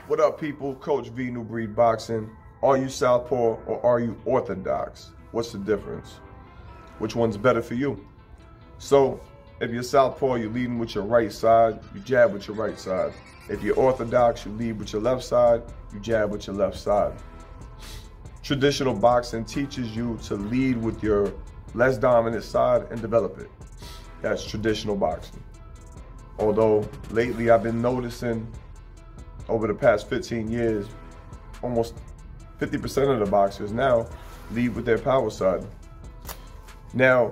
What up, people? Coach V, New Breed Boxing. Are you southpaw or are you orthodox? What's the difference? Which one's better for you? So, if you're southpaw, you're leading with your right side, you jab with your right side. If you're orthodox, you lead with your left side, you jab with your left side. Traditional boxing teaches you to lead with your less dominant side and develop it. That's traditional boxing. Although lately I've been noticing over the past 15 years, almost 50% of the boxers now lead with their power side. Now,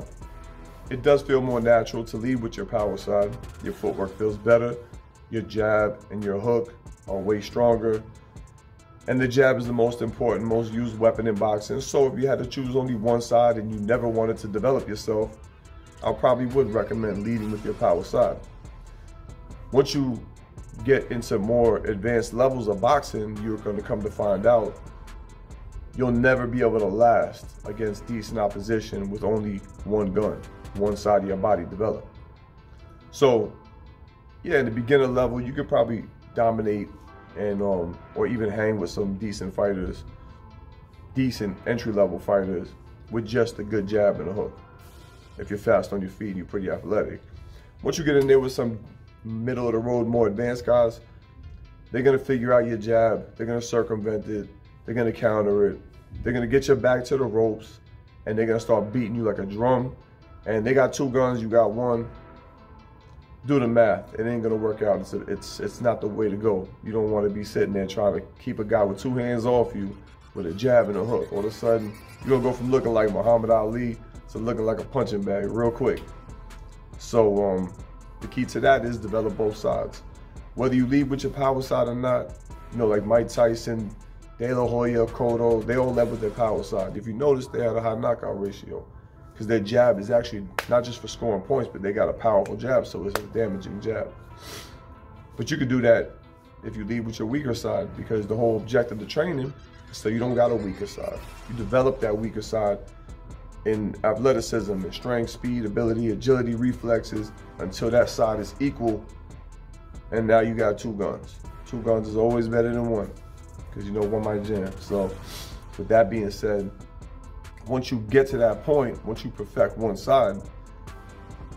it does feel more natural to lead with your power side. Your footwork feels better. Your jab and your hook are way stronger. And the jab is the most important, most used weapon in boxing. So if you had to choose only one side and you never wanted to develop yourself, I probably would recommend leading with your power side. Once you get into more advanced levels of boxing, you're going to come to find out you'll never be able to last against decent opposition with only one gun, one side of your body developed. So yeah, in the beginner level, you could probably dominate and or even hang with some decent fighters, decent entry-level fighters with just a good jab and a hook. If you're fast on your feet and you're pretty athletic. Once you get in there with some middle of the road, more advanced guys, they're gonna figure out your jab, they're gonna circumvent it, they're gonna counter it, they're gonna get your back to the ropes, and they're gonna start beating you like a drum. And they got two guns, you got one. Do the math, it ain't gonna work out. It's not the way to go. You don't wanna be sitting there trying to keep a guy with two hands off you with a jab and a hook. All of a sudden, you're gonna go from looking like Muhammad Ali to looking like a punching bag real quick. So the key to that is develop both sides. Whether you lead with your power side or not, you know, like Mike Tyson, De La Hoya, Cotto, they all led with their power side. If you notice, they had a high knockout ratio because their jab is actually not just for scoring points, but they got a powerful jab, so it's a damaging jab. But you could do that if you lead with your weaker side, because the whole objective of training is so you don't got a weaker side. You develop that weaker side in athleticism, in strength, speed, ability, agility, reflexes, until that side is equal, and now you got two guns. Two guns is always better than one, because you know one might jam. So with that being said, once you get to that point, once you perfect one side,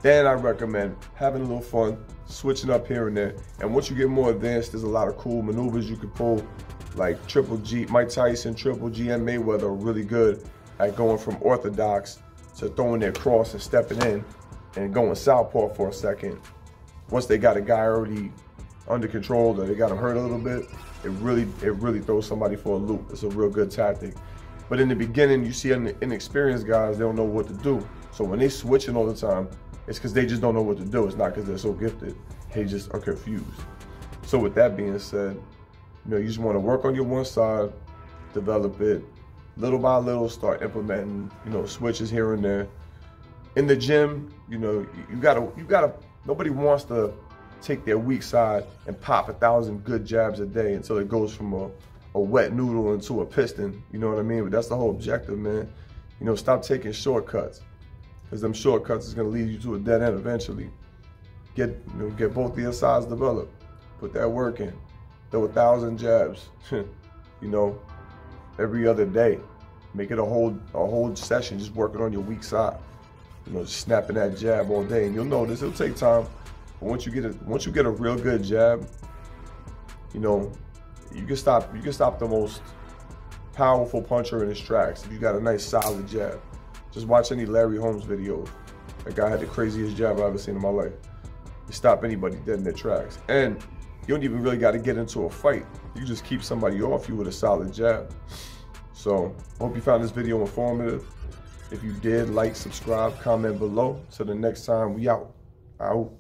then I recommend having a little fun, switching up here and there. And once you get more advanced, there's a lot of cool maneuvers you can pull, like Triple G, Mike Tyson, Triple G, and Mayweather are really good at going from orthodox to throwing their cross and stepping in and going southpaw for a second. Once they got a guy already under control or they got him hurt a little bit, it really throws somebody for a loop. It's a real good tactic. But in the beginning, you see inexperienced guys, they don't know what to do. So when they switching all the time, it's because they just don't know what to do. It's not because they're so gifted. They just are confused. So with that being said, you know, you just want to work on your one side, develop it, little by little, start implementing, you know, switches here and there. In the gym, you know, you gotta, nobody wants to take their weak side and pop 1,000 good jabs a day until it goes from a wet noodle into a piston, you know what I mean? But that's the whole objective, man. You know, stop taking shortcuts, because them shortcuts is gonna lead you to a dead end eventually. Get both of your sides developed. Put that work in. Throw 1,000 jabs, you know, every other day. Make it a whole session just working on your weak side. You know, just snapping that jab all day, and you'll notice it'll take time. But once you get a real good jab, you know, you can stop the most powerful puncher in his tracks if you got a nice solid jab. Just watch any Larry Holmes videos. That guy had the craziest jab I've ever seen in my life. You stop anybody dead in their tracks. And you don't even really got to get into a fight. You just keep somebody off you with a solid jab. So I hope you found this video informative. If you did, like, subscribe, comment below. Till the next time, we out. Out.